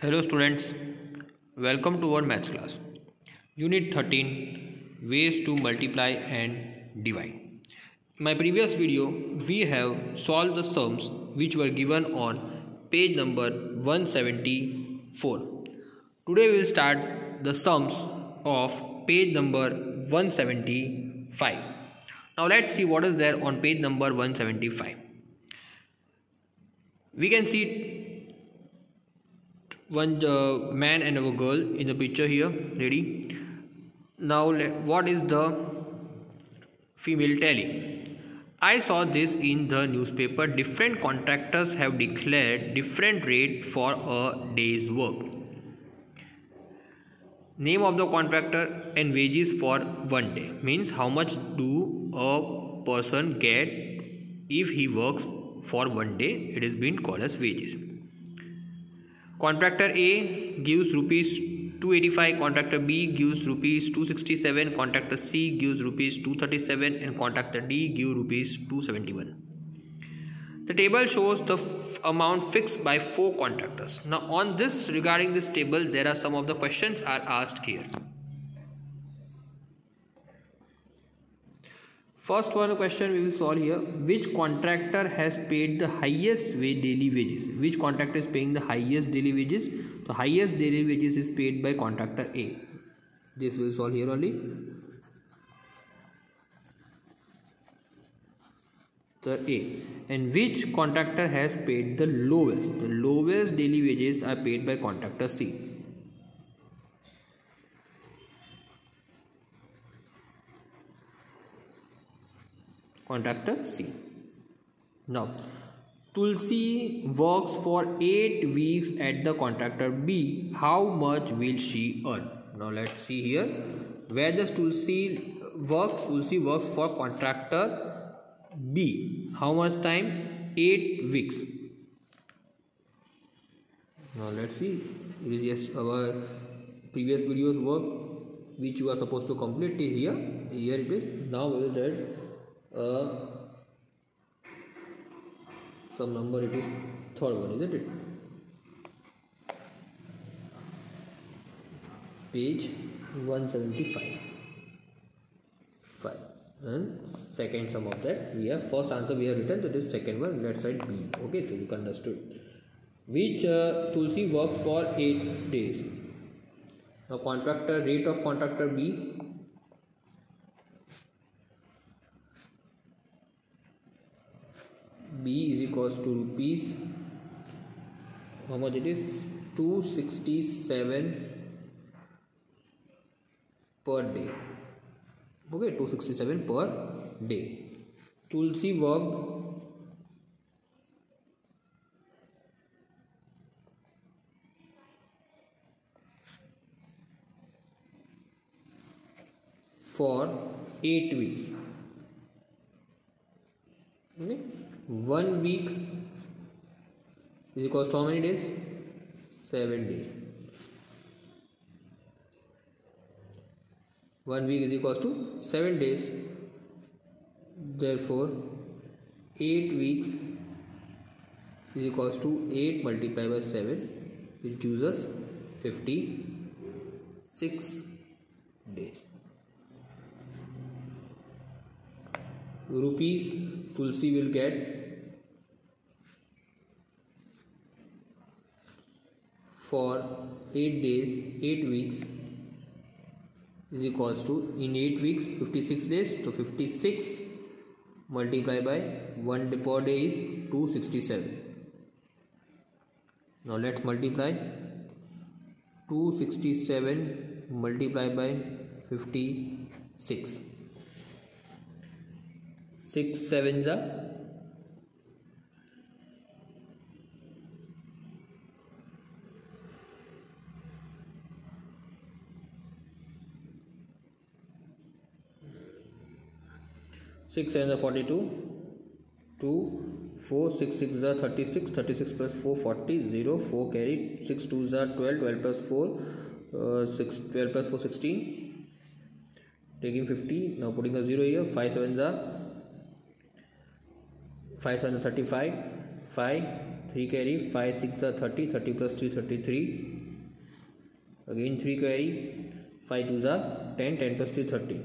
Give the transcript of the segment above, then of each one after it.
Hello students, welcome to our maths class. Unit 13, Ways to multiply and divide. In my previous video, we have solved the sums which were given on page number 174. Today we will start the sums of page number 175. Now let's see what is there on page number 175. We can see one man and a girl in the picture here. Ready? Now what is the female telling? I saw this in the newspaper. Different contractors have declared different rate for a day's work. Name of the contractor and wages for 1 day. Means how much do a person get if he works for 1 day. It is being called as wages. Contractor A gives rupees 285, contractor B gives rupees 267, contractor C gives rupees 237 and contractor D gives rupees 271. The table shows the amount fixed by 4 contractors. Now on this, regarding this table, there are some of the questions are asked here. First one question we will solve here. Which contractor has paid the highest daily wages? Which contractor is paying the highest daily wages? The highest daily wages is paid by contractor A. This we will solve here only. So A. And which contractor has paid the lowest? The lowest daily wages are paid by contractor C. Contractor C. Now, Tulsi works for 8 weeks at the contractor B. How much will she earn? Now, let's see here. Where does Tulsi work? Tulsi works for contractor B. How much time? 8 weeks. Now, let's see. It is just our previous video's work which you are supposed to complete here. Here it is. Now, we will read some number. It is third one, isn't it? Page 175. 5. And second sum of that we have first answer we have written, that is second one, left side B. Okay, so you understood. Which Tulsi works for 8 days. Now contractor rate of contractor B. B is equals to rupees, how much it is? 267 per day. Okay, 267 per day. Tulsi worked for 8 weeks. Okay. 1 week is equals to how many days? 7 days. 1 week is equals to 7 days. Therefore, 8 weeks is equals to 8 multiplied by 7, which gives us 56 days. Rupees Tulsi will get for 8 days, 8 weeks is equals to, in 8 weeks 56 days, so 56 multiplied by 1 per day is 267. Now let's multiply 267 multiplied by 56. 6 sevens are 42, 2, 4, 6 6 are 36, 36 plus 4 40, 0, 4 carried, 6 2s are 12, 12 plus 4, 12 plus 4 16, taking 50, now putting a 0 here, 5 sevens are 5 7 35, 5 3 carry, 5 6 are 30, 30 plus 3 33, again 3 carry, 5 2s are 10, 10 plus 3 30,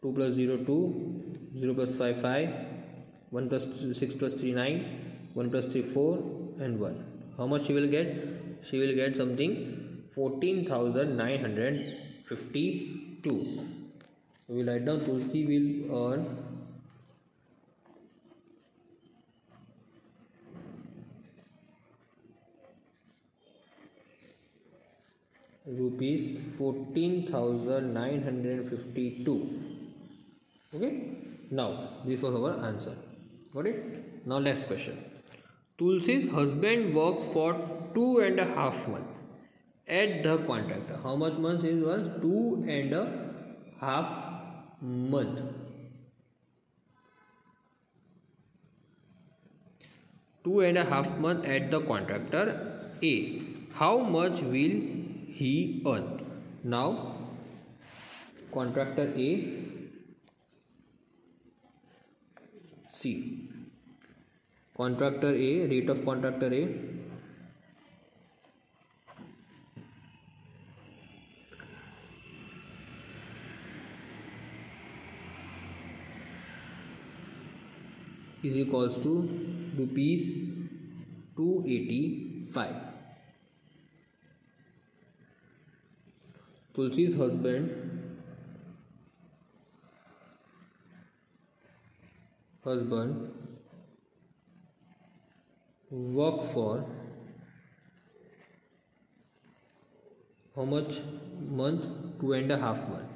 2 plus 0 2, 0 plus 5 5, 1 plus 6 plus 3 9, 1 plus 3 4 and 1. How much she will get? She will get something 14,952. We will write down Tulsi will earn rupees 14,952. Okay, now this was our answer. Got it? Now next question. Tulsi's husband works for 2.5 months at the contractor. How much months is was? 2.5 months. 2.5 months at the contractor A. How much will he earn? Now contractor A, C. Contractor A, rate of contractor A is equals to rupees 285. Tulsi's husband work for how much month? 2.5 months.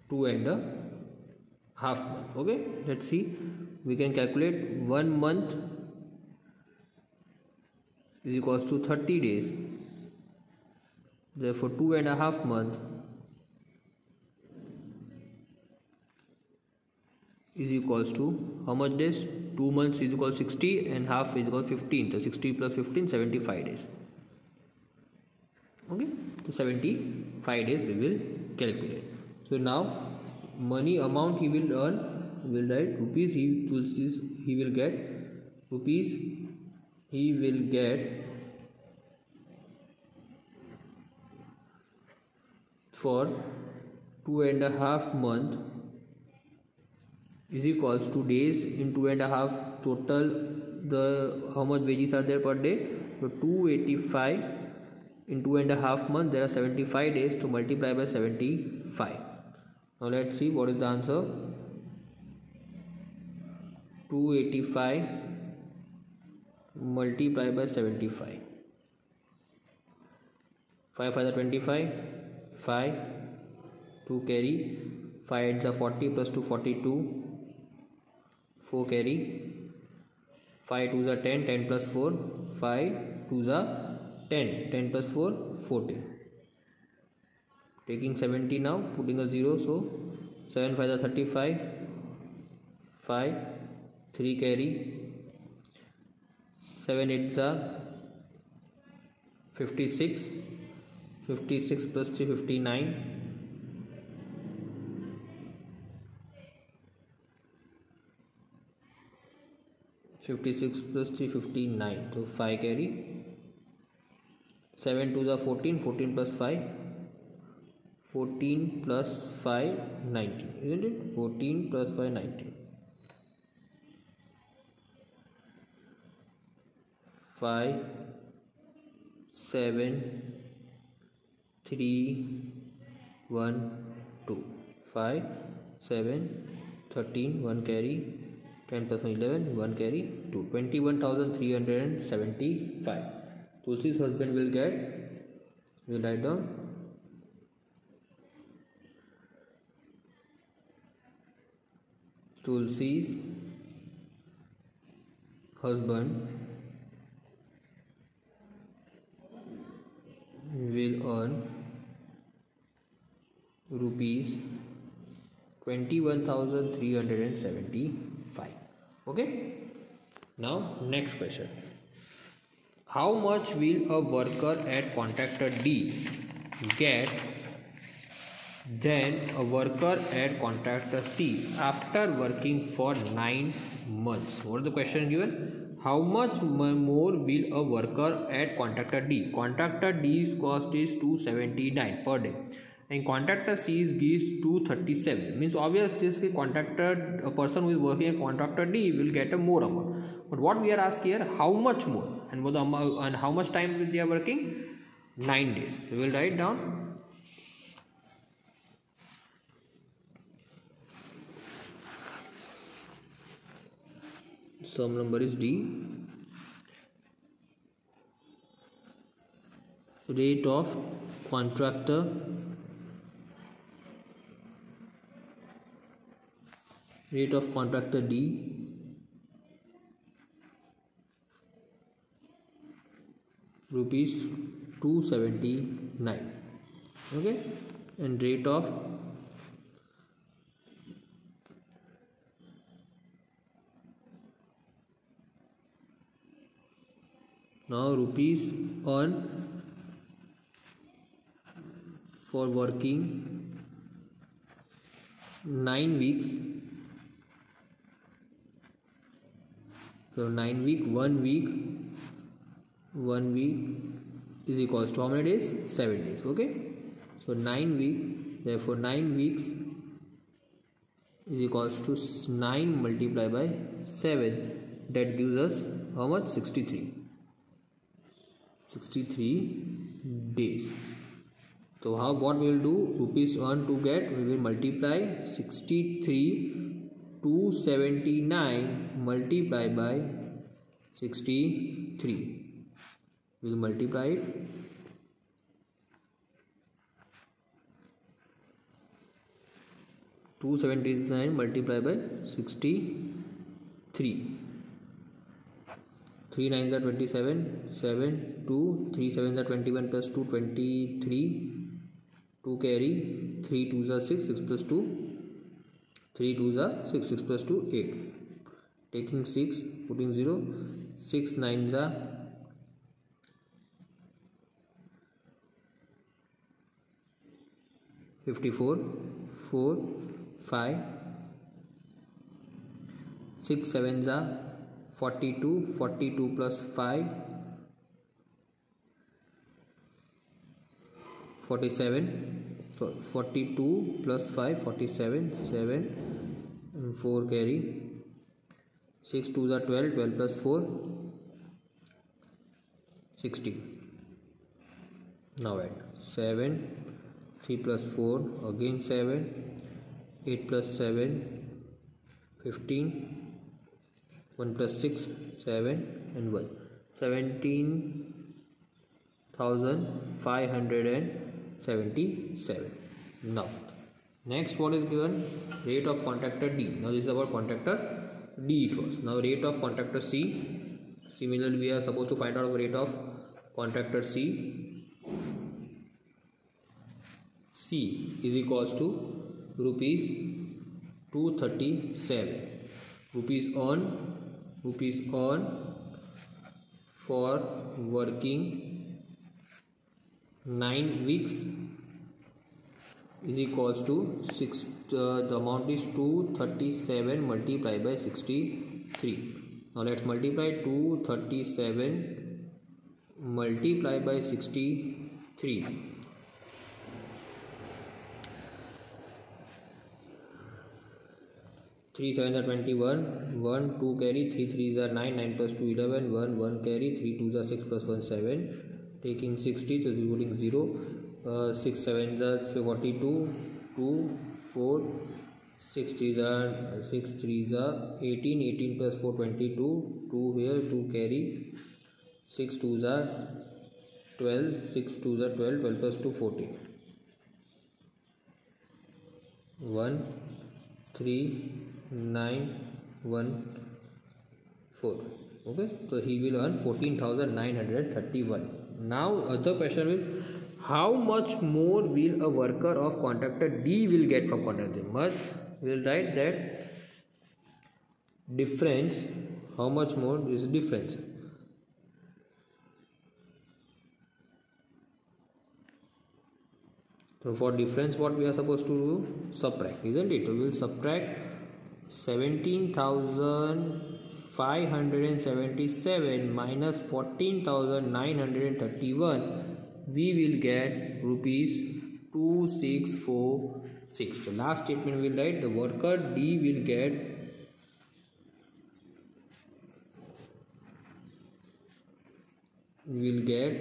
2.5 months. Okay, let's see. We can calculate 1 month is equals to 30 days. Therefore 2.5 months is equals to how much days? 2 months is equal to 60 and half is equal to 15. So 60 plus 15, 75 days. Okay, so 75 days we will calculate. So now money amount he will earn, we will write rupees. He will get rupees. He will get for 2.5 months is equals to days in 2.5 total. The how much wages are there per day? So 285 in 2.5 months there are 75 days, to multiply by 75. Now let's see what is the answer. 285 multiply by 75. 5 5 are 25, 5 2 carry, 5 8s are 40 plus 2 42, 4 carry, 5 2s are 10, 10 plus 4, 5 2s are 10, 10 plus 4 14. Taking 70 now, putting a 0, so 7 5 are 35, 5 3 carry, 7 8s are 56, 56 plus 3 59, 56 plus 3 59, so 5 carry, 7 2s are 14, 14 plus 5, 14 plus 5 19, isn't it? 14 plus 5 19, 5 7 3 1 2, 5 7 13, 1 carry, 10 plus 11, 1 carry, 2, 21,375. Tulsi's husband will get, we will write down Tulsi's husband will earn rupees 21,375. Okay, now next question. How much will a worker at contractor D get than a worker at contractor C after working for 9 months. What is the question given? How much more will a worker at contractor D? Contractor D's cost is 279 per day, and contractor C's gives 237. Means obvious this contractor, a person who is working at contractor D will get a more amount. But what we are asking here, how much more, and what the amount, and how much time they are working? 9 days. So we will write down. Sum number is D. Rate of contractor D rupees 279. Okay, and rate of now rupees earn for working 9 weeks. So 9 week, 1 week is equals to how many days? 7 days. Okay, so 9 week, therefore 9 weeks is equals to 9 multiplied by 7. That gives us how much? 63 days. So what we will do? Rupees earned to get, we will multiply 279 multiplied by 63. We will multiply it. $279 multiplied by 63. 3 9s are 27, 7, 2, 3 7s are 21 plus 2, 23, 2 carry, 3 2s are 6, 6 plus 2, 3 2s are 6, 6 plus 2, 8. Taking 6, putting 0, 6 9s are 54, 4, 5, 6 7s are 42, 42 plus 5, 47, so 42 plus 5, 47, 7, and 4 carry, 6 2s are 12, 12 plus 4, 16. Now add 7, 3 plus 4, again 7, 8 plus 7, 15, 1 plus 6, 7, and 1. 17,577. Now, next what is given? Rate of contractor D. Now this is about contractor D it was. Now rate of contractor C. Similarly, we are supposed to find out rate of contractor C. C is equals to rupees 237. Rupees earn for working 9 weeks is equals to 6. The amount is 237 multiplied by 63. Now let's multiply 237 multiplied by 63. 3 7s are 21, 1 2 carry, 3 3s are 9, 9 plus 2 11, 1 1 carry, 3 2s are 6 plus 1 7. Taking 60, so we are putting 0. 6 7s are 42, 2 4, 6 3s are 18, 18 plus 4 22, 2 here, 2 carry, 6 2s are 12, 6 2s are 12, 12 plus 2 14, 1 3 9 1 4. Okay, so he will earn 14,931. Now other question is, how much more will a worker of contractor D will get from contractor? But we will write that difference. How much more is difference? So for difference, what we are supposed to do? Subtract, isn't it? We will subtract 17,577 minus 14,931, we will get rupees 2646. The last statement will write the worker D will get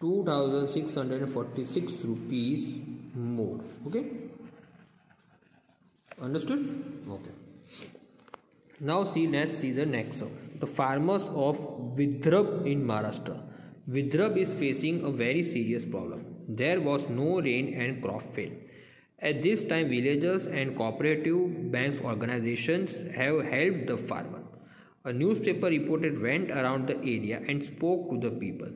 2,646 rupees more. Okay, understood? Okay. Now let's see the next sum. The farmers of Vidarbha in Maharashtra. Vidarbha is facing a very serious problem. There was no rain and crop failed. At this time, villagers and cooperative banks organizations have helped the farmer. A newspaper reporter went around the area and spoke to the people.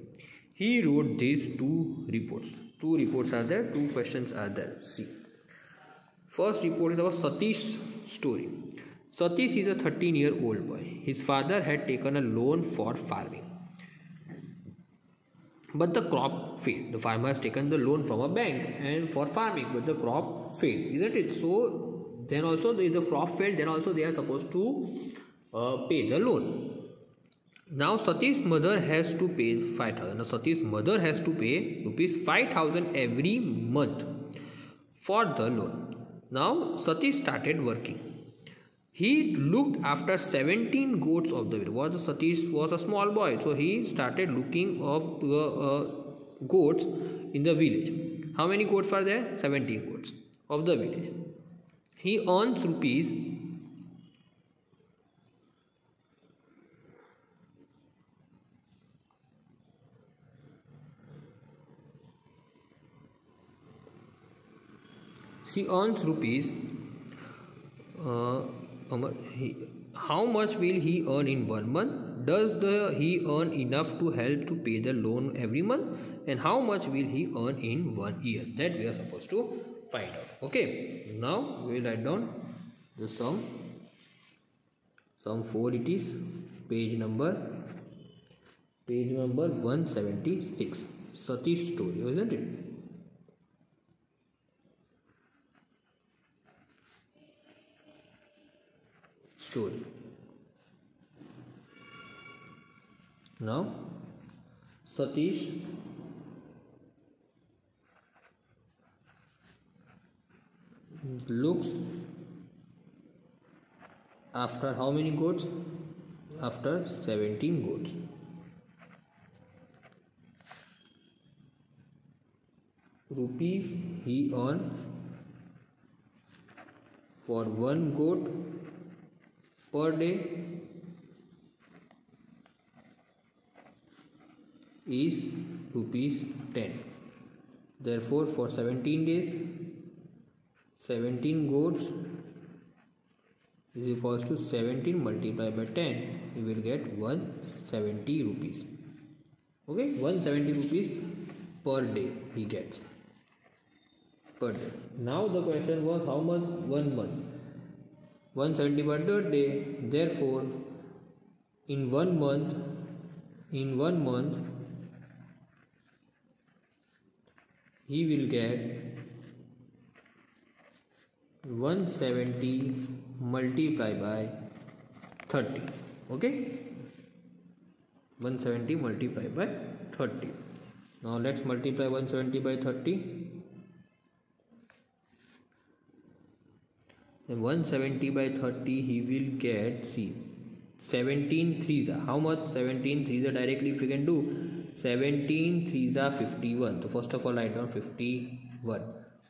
He wrote these two reports. Two reports are there, two questions are there. See. First report is about Satish's story. Satish is a 13-year-old boy. His father had taken a loan for farming, but the crop failed. The farmer has taken the loan from a bank and for farming, but the crop failed, isn't it? So then also if the crop failed, then also they are supposed to pay the loan. Now Satish's mother has to pay 5,000. Now Satish's mother has to pay rupees 5,000 every month for the loan. Now Satish started working. He looked after 17 goats of the village. Satish was a small boy, so he started looking of goats in the village. How many goats were there? 17 goats of the village. He earns rupees how much will he earn in 1 month? Does he earn enough to help to pay the loan every month? And how much will he earn in 1 year? That we are supposed to find out. Okay. Now we will write down the sum. Sum 4 it is. Page number 176. Satish story, isn't it? Story. Now Satish looks after how many goats? After 17 goats. Rupees he earned for 1 goat per day is rupees 10. Therefore, for 17 days, 17 goats is equals to 17 multiplied by 10. You will get 170 rupees. Okay, 170 rupees per day he gets per day. Now the question was how much 1 month? 170 per day. Therefore, in one month, he will get 170 multiplied by 30. Okay, 170 multiplied by 30. Now let's multiply 170 by 30. And 170 by 30 he will get, see, 17 threes. How much? 17 threes directly if you can do. 17 threes are 51. So first of all write down 51.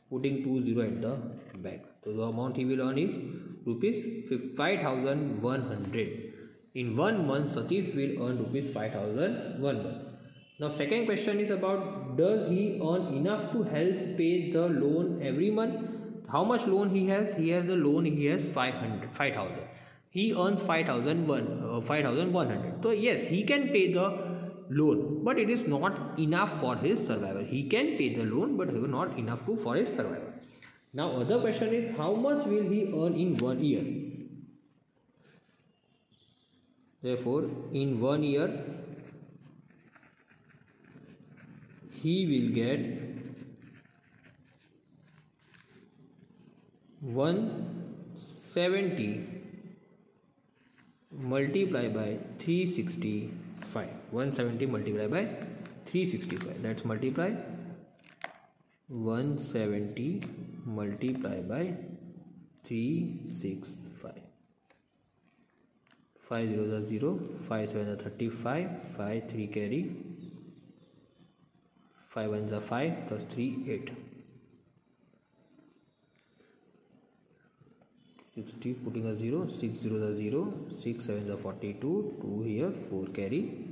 Putting 20 at the back. So the amount he will earn is rupees 5,100. In 1 month Satish will earn rupees 5,100. Now second question is about, does he earn enough to help pay the loan every month? How much loan he has? He has the loan, he has 5,000. He earns 5,100. So yes, he can pay the loan, but it is not enough for his survival. He can pay the loan, but it is not enough for his survival. Now other question is, how much will he earn in 1 year? Therefore, in 1 year, he will get 170 multiplied by 365. 170 multiplied by 365. Let's multiply. 170 multiplied by 365. 5 zeros are 0, 5 7 are 35, 5 3 carry, 5 1s are 5 plus 3 8. 60 putting a 0, 6 zeros are 0, 6 7s are 42, 2 here, 4 carry,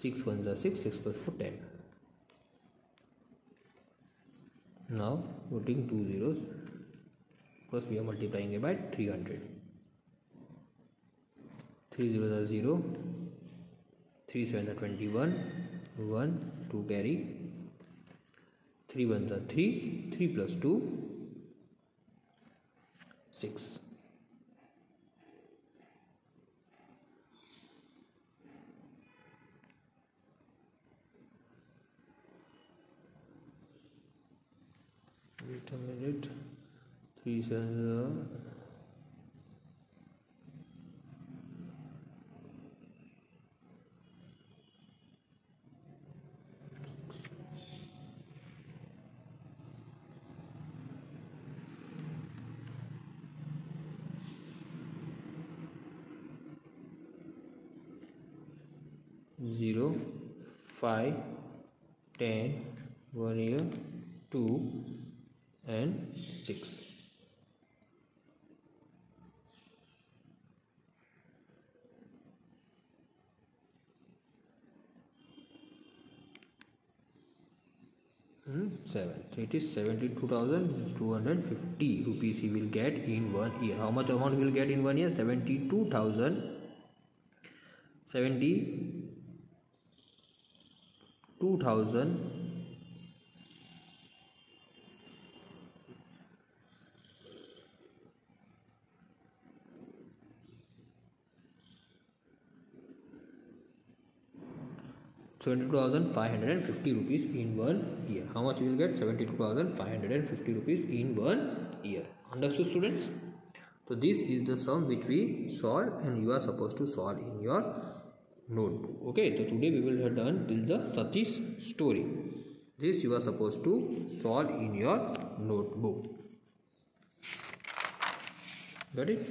6 1s are 6, 6 plus 4 10. Now putting 2 zeros because we are multiplying it by 300. 3 zeros are 0, 3 7s are 21, 1 2 carry, 3 1s are 3, 3 plus 2 6. Wait a minute. 3 7s are 0, 5, 10, 1 here, 2 and 6. Seven. It is 72,250 rupees he will get in 1 year. How much amount he will get in 1 year? 72,000. 72,000 72,550 rupees in 1 year. How much you will get? 72,550 rupees in 1 year. Understood, students? So this is the sum which we solved and you are supposed to solve in your notebook. Okay, so today we will have done till the Satish story. This you are supposed to solve in your notebook. Got it?